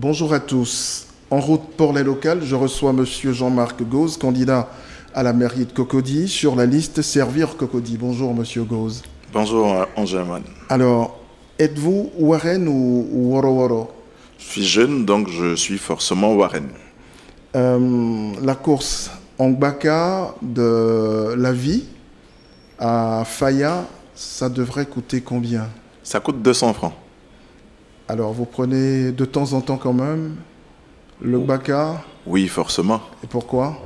Bonjour à tous. En route pour les locales, je reçois Monsieur Jean-Marc Gauze, candidat à la mairie de Cocody, sur la liste Servir Cocody. Bonjour Monsieur Gauze. Bonjour Angèle. Alors, êtes-vous Warren ou Woro Woro? Je suis jeune, donc je suis forcément Warren. La course en Baka de la vie à Faya, ça devrait coûter combien? Ça coûte 200 francs. Alors, vous prenez de temps en temps quand même le Baka? Oui, forcément. Et pourquoi?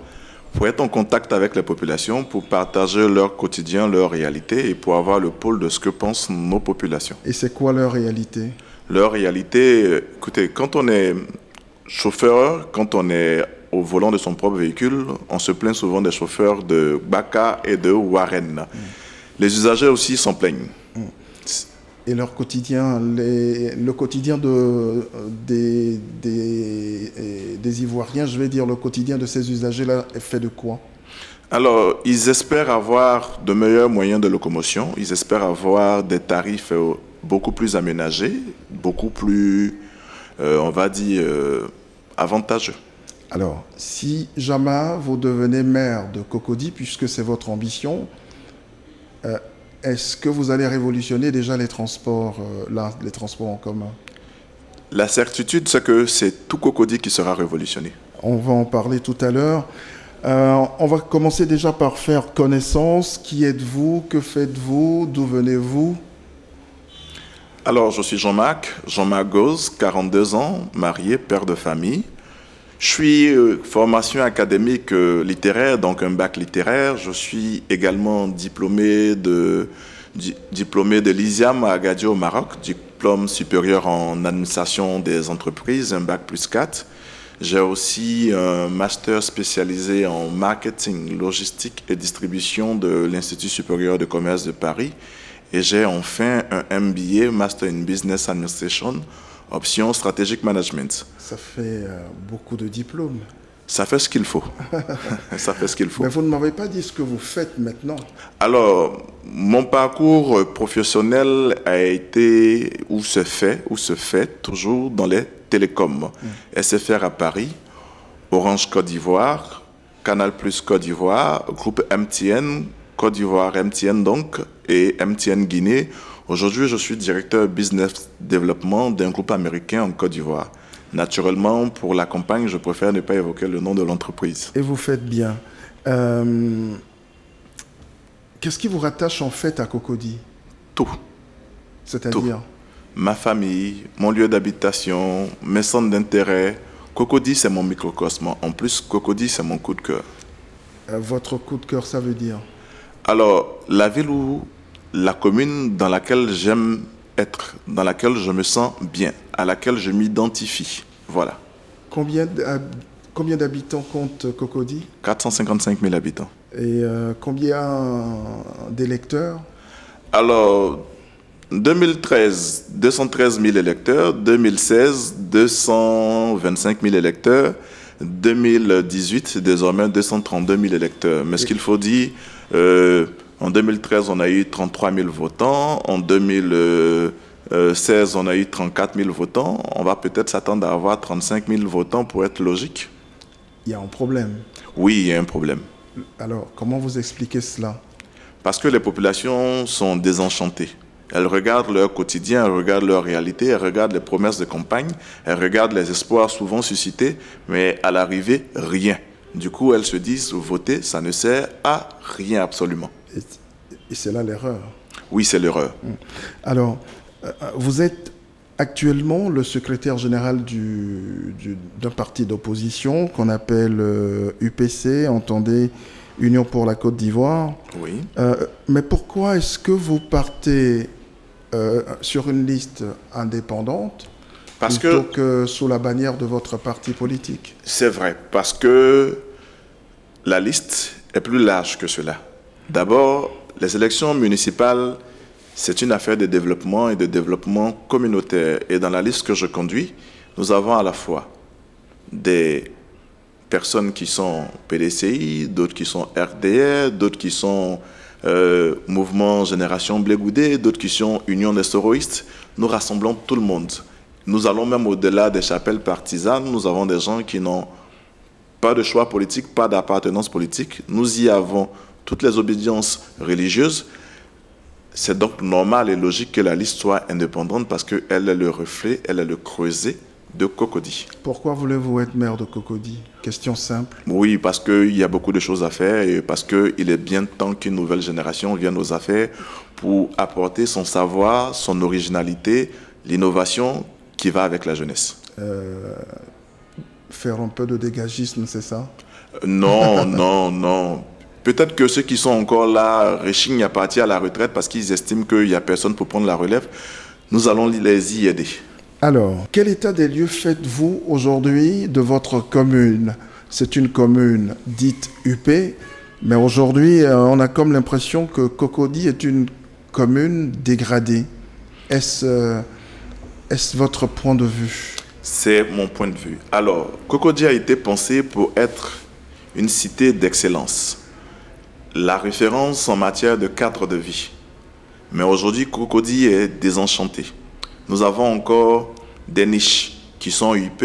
Pour être en contact avec les populations, pour partager leur quotidien, leur réalité et pour avoir le pôle de ce que pensent nos populations. Et c'est quoi leur réalité? Leur réalité, écoutez, quand on est chauffeur, quand on est au volant de son propre véhicule, on se plaint souvent des chauffeurs de Baka et de Warren. Les usagers aussi s'en plaignent. Et leur quotidien, le quotidien des Ivoiriens, je vais dire le quotidien de ces usagers-là, est fait de quoi? Alors, ils espèrent avoir de meilleurs moyens de locomotion, ils espèrent avoir des tarifs beaucoup plus aménagés, beaucoup plus, on va dire, avantageux. Alors, si jamais vous devenez maire de Cocody, puisque c'est votre ambition, est-ce que vous allez révolutionner déjà les transports, les transports en commun? La certitude, c'est que c'est tout Cocody qui sera révolutionné. On va en parler tout à l'heure. On va commencer déjà par faire connaissance. Qui êtes-vous? Que faites-vous? D'où venez-vous? Alors, je suis Jean-Marc Gauze, 42 ans, marié, père de famille. Je suis formation académique littéraire, donc un bac littéraire. Je suis également diplômé de l'ISIAM à Agadir au Maroc, diplôme supérieur en administration des entreprises, un bac plus 4. J'ai aussi un master spécialisé en marketing, logistique et distribution de l'Institut supérieur de commerce de Paris. Et j'ai enfin un MBA, Master in Business Administration, option Strategic Management. Ça fait beaucoup de diplômes. Ça fait ce qu'il faut. Ça fait ce qu'il faut. Mais vous ne m'avez pas dit ce que vous faites maintenant. Alors, mon parcours professionnel a été, ou se fait toujours dans les télécoms. SFR à Paris, Orange Côte d'Ivoire, Canal Plus Côte d'Ivoire, groupe MTN, Côte d'Ivoire MTN donc, et MTN Guinée. Aujourd'hui, je suis directeur business développement d'un groupe américain en Côte d'Ivoire. Naturellement, pour la campagne, je préfère ne pas évoquer le nom de l'entreprise. Et vous faites bien. Qu'est-ce qui vous rattache en fait à Cocody? Tout. C'est-à-dire? Ma famille, mon lieu d'habitation, mes centres d'intérêt. Cocody, c'est mon microcosme. En plus, Cocody, c'est mon coup de cœur. Votre coup de cœur, ça veut dire? Alors, la ville ou la commune dans laquelle j'aime être, dans laquelle je me sens bien, à laquelle je m'identifie. Voilà. Combien d'habitants compte Cocody? 455 000 habitants. Et combien d'électeurs? Alors, 2013, 213 000 électeurs. 2016, 225 000 électeurs. 2018, désormais 232 000 électeurs. Mais ce qu'il faut dire, en 2013, on a eu 33 000 votants. En 2016, on a eu 34 000 votants. On va peut-être s'attendre à avoir 35 000 votants pour être logique. Il y a un problème. Oui, il y a un problème. Alors, comment vous expliquez cela? Parce que les populations sont désenchantées. Elles regardent leur quotidien, elles regardent leur réalité, elles regardent les promesses de campagne, elles regardent les espoirs souvent suscités, mais à l'arrivée, rien. Du coup, elles se disent, voter, ça ne sert à rien absolument. Et c'est là l'erreur. Oui, c'est l'erreur. Alors, vous êtes actuellement le secrétaire général d'un parti d'opposition qu'on appelle UPC, entendez, Union pour la Côte d'Ivoire. Oui. Mais pourquoi est-ce que vous partez sur une liste indépendante plutôt que sous la bannière de votre parti politique? C'est vrai, parce que la liste est plus large que cela. D'abord, les élections municipales, c'est une affaire de développement et de développement communautaire. Et dans la liste que je conduis, nous avons à la fois des personnes qui sont PDCI, d'autres qui sont RDR, d'autres qui sont Mouvement Génération Blé Goudé, d'autres qui sont Union des Soroïstes. Nous rassemblons tout le monde. Nous allons même au-delà des chapelles partisanes. Nous avons des gens qui n'ont pas de choix politique, pas d'appartenance politique. Nous y avons toutes les obédiences religieuses. C'est donc normal et logique que la liste soit indépendante parce qu'elle est le reflet, elle est le creuset de Cocody. Pourquoi voulez-vous être maire de Cocody? Question simple. Oui, parce qu'il y a beaucoup de choses à faire et parce qu'il est bien temps qu'une nouvelle génération vienne aux affaires pour apporter son savoir, son originalité, l'innovation qui va avec la jeunesse. Faire un peu de dégagisme, c'est ça? Non, non, non. Peut-être que ceux qui sont encore là rechignent à partir à la retraite parce qu'ils estiment qu'il n'y a personne pour prendre la relève. Nous allons les y aider. Alors, quel état des lieux faites-vous aujourd'hui de votre commune? C'est une commune dite UP, mais aujourd'hui, on a comme l'impression que Cocody est une commune dégradée. Est-ce votre point de vue? C'est mon point de vue. Alors, Cocody a été pensé pour être une cité d'excellence, la référence en matière de cadre de vie. Mais aujourd'hui, Cocody est désenchanté. Nous avons encore des niches qui sont UP,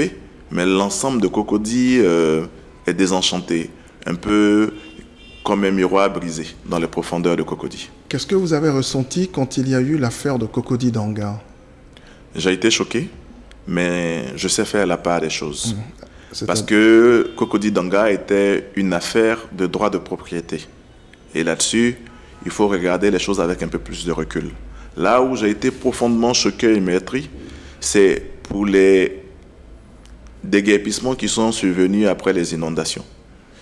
mais l'ensemble de Cocody est désenchanté, un peu comme un miroir brisé dans les profondeurs de Cocody. Qu'est-ce que vous avez ressenti quand il y a eu l'affaire de Cocody Danga? J'ai été choqué, mais je sais faire la part des choses. Parce que Cocody Danga était une affaire de droit de propriété. Et là-dessus, il faut regarder les choses avec un peu plus de recul. Là où j'ai été profondément choqué et meurtri, c'est pour les déguerpissements qui sont survenus après les inondations.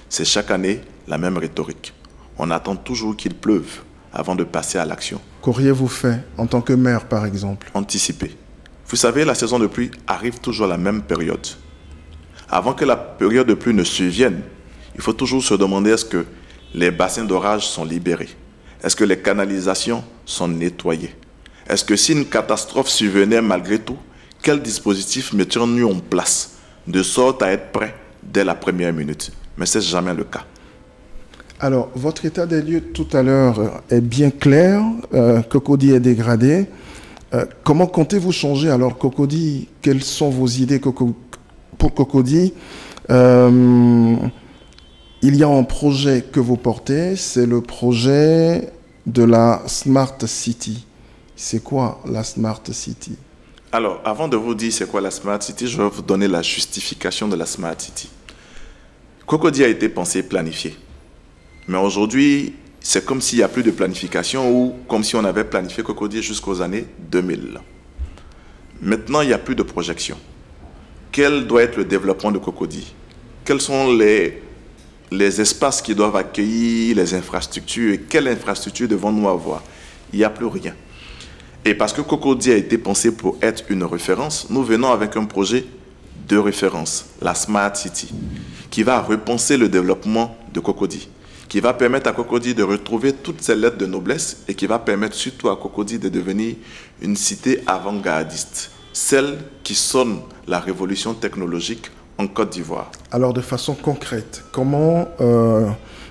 C'est chaque année la même rhétorique. On attend toujours qu'il pleuve avant de passer à l'action. Qu'auriez-vous fait en tant que maire, par exemple? Anticiper. Vous savez, la saison de pluie arrive toujours à la même période. Avant que la période de pluie ne survienne, il faut toujours se demander est-ce que les bassins d'orage sont libérés? Est-ce que les canalisations sont nettoyées? Est-ce que si une catastrophe survenait malgré tout, quel dispositif mettions-nous en place de sorte à être prêt dès la première minute? Mais ce n'est jamais le cas. Alors, votre état des lieux tout à l'heure est bien clair. Cocody est dégradé. Comment comptez-vous changer alors Cocody? Quelles sont vos idées pour Cocody? Il y a un projet que vous portez, c'est le projet de la Smart City. C'est quoi la Smart City? Alors, avant de vous dire c'est quoi la Smart City, je vais vous donner la justification de la Smart City. Cocody a été pensé et planifié. Mais aujourd'hui, c'est comme s'il n'y a plus de planification ou comme si on avait planifié Cocody jusqu'aux années 2000. Maintenant, il n'y a plus de projection. Quel doit être le développement de Cocody? Quels sont les espaces qui doivent accueillir les infrastructures et quelles infrastructures devons-nous avoir? Il n'y a plus rien. Et parce que Cocody a été pensé pour être une référence, nous venons avec un projet de référence, la Smart City, qui va repenser le développement de Cocody, qui va permettre à Cocody de retrouver toutes ses lettres de noblesse et qui va permettre surtout à Cocody de devenir une cité avant-gardiste, celle qui sonne la révolution technologique en Côte d'Ivoire. Alors, de façon concrète, comment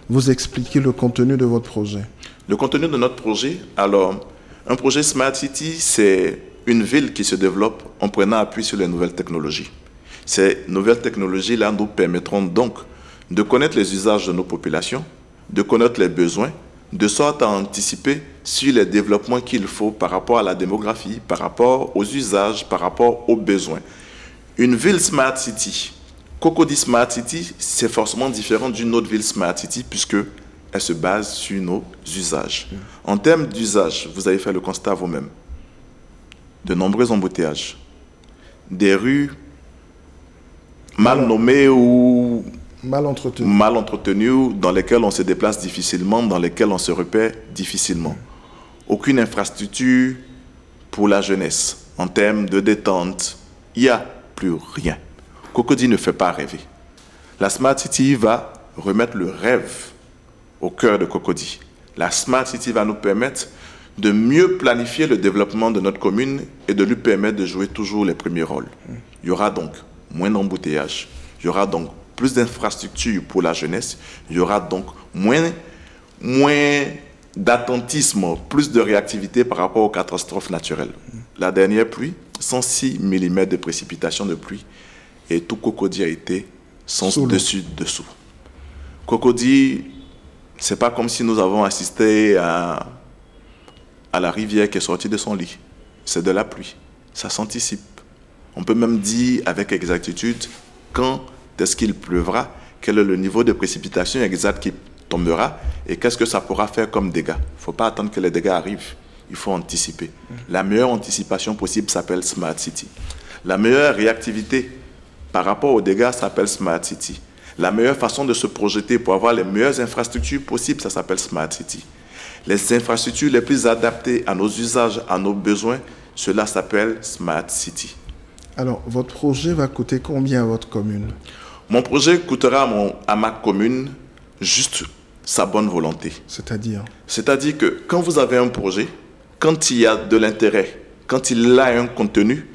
vous expliquez le contenu de votre projet? Le contenu de notre projet, alors, un projet Smart City, c'est une ville qui se développe en prenant appui sur les nouvelles technologies. Ces nouvelles technologies-là nous permettront donc de connaître les usages de nos populations, de connaître les besoins, de sorte à anticiper sur les développements qu'il faut par rapport à la démographie, par rapport aux usages, par rapport aux besoins. Une ville Smart City, Cocody Smart City, c'est forcément différent d'une autre ville Smart City puisqu'elle se base sur nos usages. En termes d'usage, vous avez fait le constat vous-même. De nombreux embouteillages, des rues mal nommées ou mal entretenues, dans lesquelles on se déplace difficilement, dans lesquelles on se repère difficilement. Aucune infrastructure pour la jeunesse en termes de détente. Il n'y a plus rien. Cocody ne fait pas rêver. La Smart City va remettre le rêve au cœur de Cocody. La Smart City va nous permettre de mieux planifier le développement de notre commune et de lui permettre de jouer toujours les premiers rôles. Il y aura donc moins d'embouteillages, il y aura donc plus d'infrastructures pour la jeunesse, il y aura donc moins d'attentisme, plus de réactivité par rapport aux catastrophes naturelles. La dernière pluie 106 mm de précipitations de pluie et tout Cocody a été sans dessus-dessous. Cocody, c'est pas comme si nous avons assisté à la rivière qui est sortie de son lit. C'est de la pluie. Ça s'anticipe. On peut même dire avec exactitude quand est-ce qu'il pleuvra, quel est le niveau de précipitation exact qui tombera et qu'est-ce que ça pourra faire comme dégâts. Il ne faut pas attendre que les dégâts arrivent. Il faut anticiper. La meilleure anticipation possible s'appelle Smart City. La meilleure réactivité par rapport aux dégâts s'appelle Smart City. La meilleure façon de se projeter pour avoir les meilleures infrastructures possibles, ça s'appelle Smart City. Les infrastructures les plus adaptées à nos usages, à nos besoins, cela s'appelle Smart City. Alors, votre projet va coûter combien à votre commune? Mon projet coûtera à ma commune juste sa bonne volonté. C'est-à-dire? C'est-à-dire que quand vous avez un projet, quand il y a de l'intérêt, quand il a un contenu,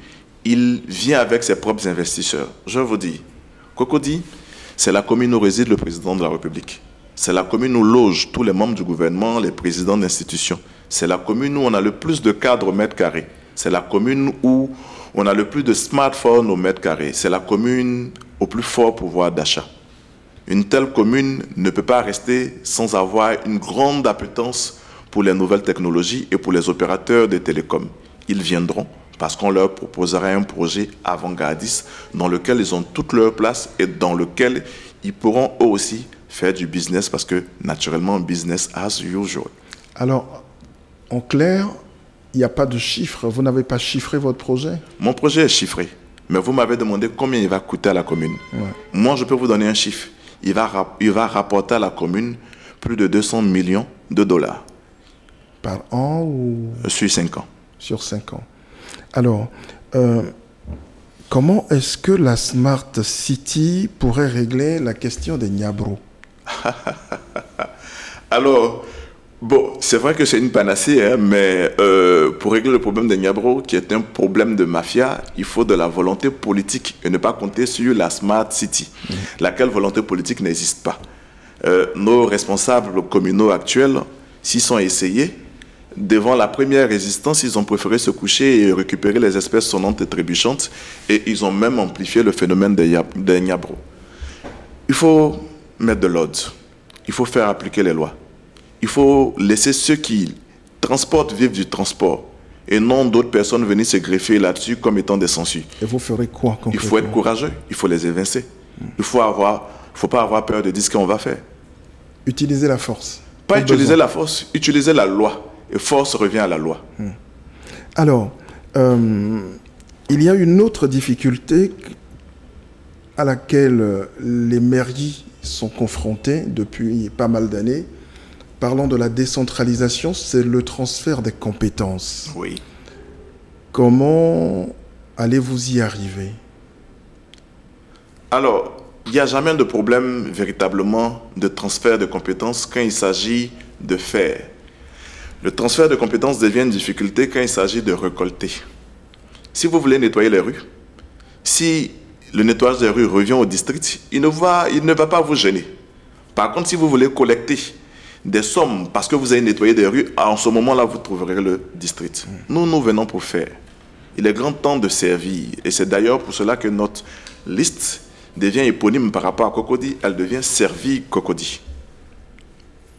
il vient avec ses propres investisseurs. Je vous dis, Cocody, c'est la commune où réside le président de la République. C'est la commune où logent tous les membres du gouvernement, les présidents d'institutions. C'est la commune où on a le plus de cadres au mètre carré. C'est la commune où on a le plus de smartphones au mètre carré. C'est la commune au plus fort pouvoir d'achat. Une telle commune ne peut pas rester sans avoir une grande appétence pour les nouvelles technologies et pour les opérateurs des télécoms. Ils viendront parce qu'on leur proposera un projet avant-gardiste dans lequel ils ont toute leur place et dans lequel ils pourront eux aussi faire du business parce que naturellement, business as usual. Alors, en clair, il n'y a pas de chiffre. Vous n'avez pas chiffré votre projet? Mon projet est chiffré, mais vous m'avez demandé combien il va coûter à la commune. Ouais. Moi, je peux vous donner un chiffre. Il va rapporter à la commune plus de 200 millions de dollars. Par an ou... Sur 5 ans. Sur 5 ans. Alors, comment est-ce que la Smart City pourrait régler la question des Niabro? Alors, bon, c'est vrai que c'est une panacée, hein, mais pour régler le problème des Niabro, qui est un problème de mafia, il faut de la volonté politique et ne pas compter sur la Smart City, laquelle volonté politique n'existe pas. Nos responsables communaux actuels s'y sont essayés. Devant la première résistance, ils ont préféré se coucher et récupérer les espèces sonnantes et trébuchantes, et ils ont même amplifié le phénomène des Niabro. Il faut mettre de l'ordre. Il faut faire appliquer les lois. Il faut laisser ceux qui transportent vivre du transport et non d'autres personnes venir se greffer là-dessus comme étant des sangsues. Et vous ferez quoi concrètement? Il faut être courageux, il faut les évincer. Il ne faut pas avoir peur de dire ce qu'on va faire. Utiliser la force. Pas utiliser la force, utiliser la loi. Et force revient à la loi. Alors, il y a une autre difficulté à laquelle les mairies sont confrontées depuis pas mal d'années. Parlant de la décentralisation, c'est le transfert des compétences. Oui. Comment allez-vous y arriver? Alors, il n'y a jamais de problème véritablement de transfert de compétences quand il s'agit de faire. Le transfert de compétences devient une difficulté quand il s'agit de récolter. Si vous voulez nettoyer les rues, si le nettoyage des rues revient au district, il ne va pas vous gêner. Par contre, si vous voulez collecter des sommes parce que vous avez nettoyé des rues, en ce moment-là, vous trouverez le district. Nous venons pour faire. Il est grand temps de servir. Et c'est d'ailleurs pour cela que notre liste devient éponyme par rapport à Cocody. Elle devient Servir Cocody.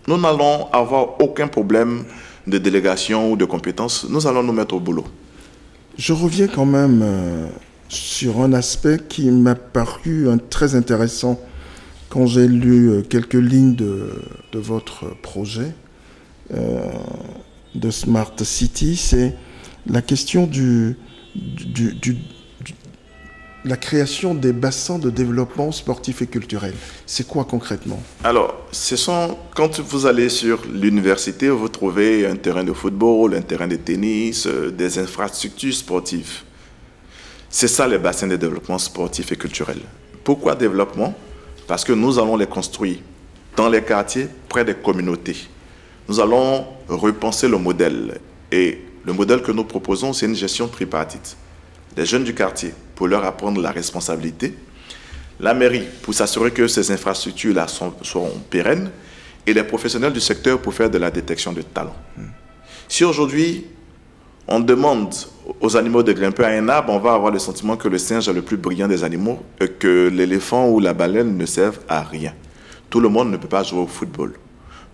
Nous n'allons avoir aucun problème de délégation ou de compétences. Nous allons nous mettre au boulot. Je reviens quand même sur un aspect qui m'a paru très intéressant quand j'ai lu quelques lignes de votre projet de Smart City. C'est la question la création des bassins de développement sportif et culturel. C'est quoi concrètement? Alors, quand vous allez sur l'université, vous trouvez un terrain de football, un terrain de tennis, des infrastructures sportives. C'est ça les bassins de développement sportif et culturel. Pourquoi développement? Parce que nous allons les construire dans les quartiers, près des communautés. Nous allons repenser le modèle. Et le modèle que nous proposons, c'est une gestion tripartite. Les jeunes du quartier, pour leur apprendre la responsabilité. La mairie, pour s'assurer que ces infrastructures-là seront pérennes. Et les professionnels du secteur pour faire de la détection de talents. Si aujourd'hui, on demande aux animaux de grimper à un arbre, on va avoir le sentiment que le singe est le plus brillant des animaux et que l'éléphant ou la baleine ne servent à rien. Tout le monde ne peut pas jouer au football.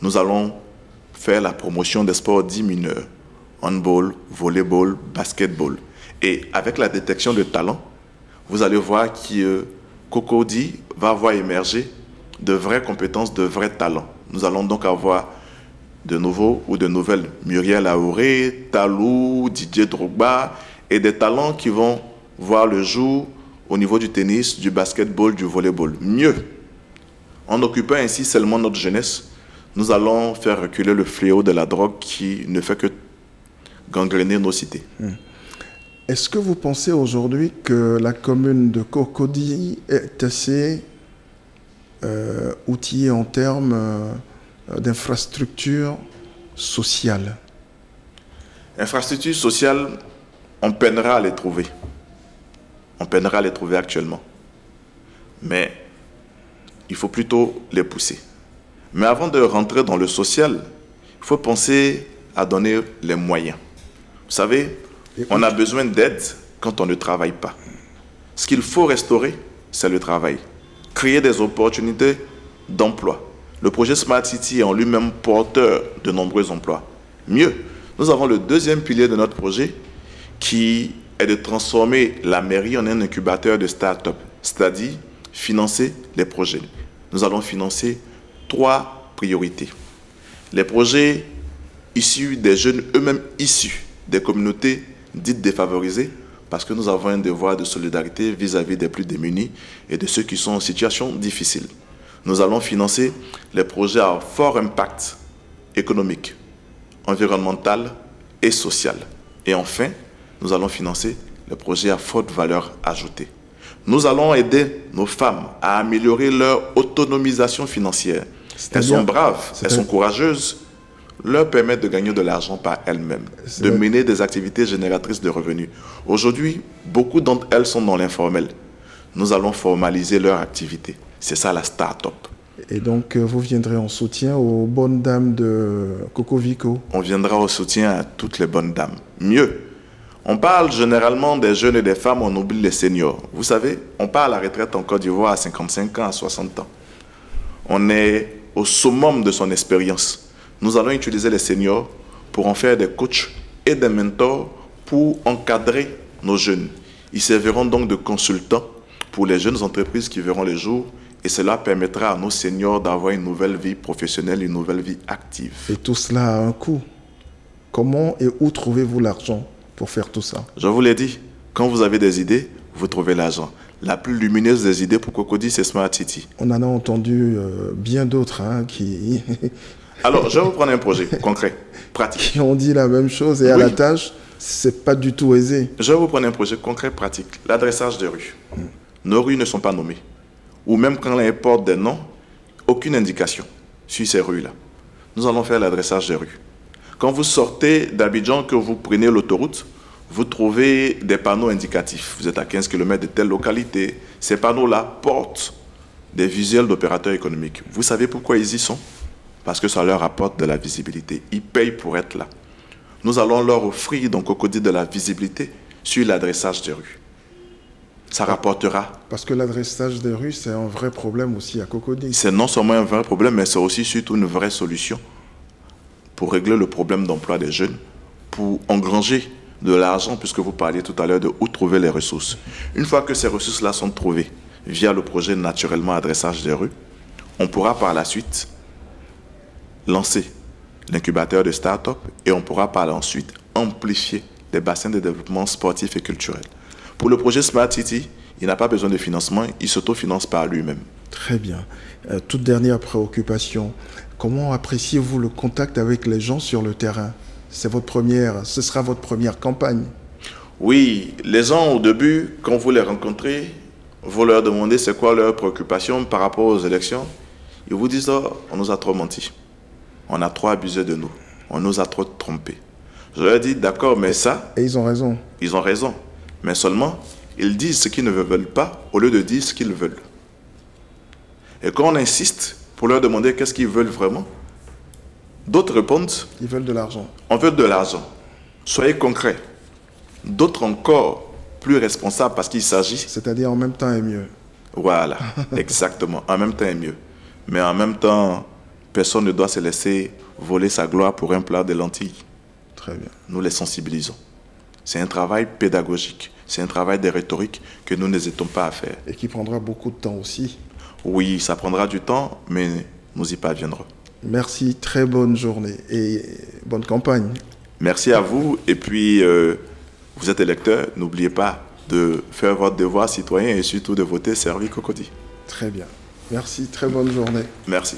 Nous allons faire la promotion des sports dits mineurs. Handball, volleyball, basketball. Et avec la détection de talent, vous allez voir que Cocody va voir émerger de vraies compétences, de vrais talents. Nous allons donc avoir de nouveaux ou de nouvelles Muriel Aouré, Talou, Didier Drogba et des talents qui vont voir le jour au niveau du tennis, du basketball, du volleyball. Mieux, en occupant ainsi seulement notre jeunesse, nous allons faire reculer le fléau de la drogue qui ne fait que gangréner nos cités. Est-ce que vous pensez aujourd'hui que la commune de Cocody est assez outillée en termes d'infrastructures sociales? Infrastructures sociales, on peinera à les trouver. On peinera à les trouver actuellement. Mais il faut plutôt les pousser. Mais avant de rentrer dans le social, il faut penser à donner les moyens. Vous savez, on a besoin d'aide quand on ne travaille pas. Ce qu'il faut restaurer, c'est le travail. Créer des opportunités d'emploi. Le projet Smart City est en lui-même porteur de nombreux emplois. Mieux, nous avons le deuxième pilier de notre projet qui est de transformer la mairie en un incubateur de start-up, c'est-à-dire financer les projets. Nous allons financer 3 priorités. Les projets issus des jeunes eux-mêmes issus des communautés dites défavorisées, parce que nous avons un devoir de solidarité vis-à-vis des plus démunis et de ceux qui sont en situation difficile. Nous allons financer les projets à fort impact économique, environnemental et social. Et enfin, nous allons financer les projets à forte valeur ajoutée. Nous allons aider nos femmes à améliorer leur autonomisation financière. Elles sont braves, elles sont courageuses, leur permettent de gagner de l'argent par elles-mêmes, de mener des activités génératrices de revenus. Aujourd'hui, beaucoup d'entre elles sont dans l'informel. Nous allons formaliser leur activité. C'est ça la start-up. Et donc, vous viendrez en soutien aux bonnes dames de Cocovico? On viendra au soutien à toutes les bonnes dames. Mieux, on parle généralement des jeunes et des femmes, on oublie les seniors. Vous savez, on part à la retraite en Côte d'Ivoire à 55 ans, à 60 ans. On est au summum de son expérience. Nous allons utiliser les seniors pour en faire des coachs et des mentors pour encadrer nos jeunes. Ils serviront donc de consultants pour les jeunes entreprises qui verront le jour et cela permettra à nos seniors d'avoir une nouvelle vie professionnelle, une nouvelle vie active. Et tout cela a un coût. Comment et où trouvez-vous l'argent pour faire tout ça? Je vous l'ai dit, quand vous avez des idées, vous trouvez l'argent. La plus lumineuse des idées pour Cocody, c'est Smart City. On en a entendu bien d'autres qui... Alors, je vais vous prendre un projet concret, pratique. Qui ont dit la même chose et à la tâche, c'est pas du tout aisé. Je vais vous prendre un projet concret, pratique. L'adressage des rues. Nos rues ne sont pas nommées. Ou même quand elles portent des noms, aucune indication sur ces rues-là. Nous allons faire l'adressage des rues. Quand vous sortez d'Abidjan, que vous prenez l'autoroute, vous trouvez des panneaux indicatifs. Vous êtes à 15 km de telle localité. Ces panneaux-là portent des visuels d'opérateurs économiques. Vous savez pourquoi ils y sont? Parce que ça leur apporte de la visibilité. Ils payent pour être là. Nous allons leur offrir donc Cocody de la visibilité sur l'adressage des rues. Ça rapportera. Parce que l'adressage des rues, c'est un vrai problème aussi à Cocody. C'est non seulement un vrai problème, mais c'est aussi surtout une vraie solution pour régler le problème d'emploi des jeunes, pour engranger de l'argent, puisque vous parliez tout à l'heure de où trouver les ressources. Une fois que ces ressources-là sont trouvées via le projet naturellement adressage des rues, on pourra par la suite lancer l'incubateur de start-up et on pourra par la ensuite amplifier les bassins de développement sportif et culturel. Pour le projet Smart City, il n'a pas besoin de financement, il s'autofinance par lui-même. Très bien. Toute dernière préoccupation, comment appréciez-vous le contact avec les gens sur le terrain? Ce sera votre première campagne. Oui, les gens au début, quand vous les rencontrez, vous leur demandez c'est quoi leur préoccupation par rapport aux élections. Ils vous disent oh, on nous a trop menti. On a trop abusé de nous. On nous a trop trompés. Je leur dis d'accord, mais ça... Et ils ont raison. Ils ont raison. Mais seulement, ils disent ce qu'ils ne veulent pas au lieu de dire ce qu'ils veulent. Et quand on insiste pour leur demander qu'est-ce qu'ils veulent vraiment, d'autres répondent... Ils veulent de l'argent. On veut de l'argent. Soyez concrets. D'autres encore plus responsables parce qu'il s'agit... C'est-à-dire en même temps est mieux. Voilà, exactement. En même temps est mieux. Mais en même temps, personne ne doit se laisser voler sa gloire pour un plat de lentilles. Très bien. Nous les sensibilisons. C'est un travail pédagogique. C'est un travail de rhétorique que nous n'hésitons pas à faire. Et qui prendra beaucoup de temps aussi. Oui, ça prendra du temps, mais nous y parviendrons. Merci, très bonne journée et bonne campagne. Merci à vous. Et puis, vous êtes électeur, n'oubliez pas de faire votre devoir citoyen et surtout de voter Servi Cocody. Très bien. Merci, très bonne journée. Merci.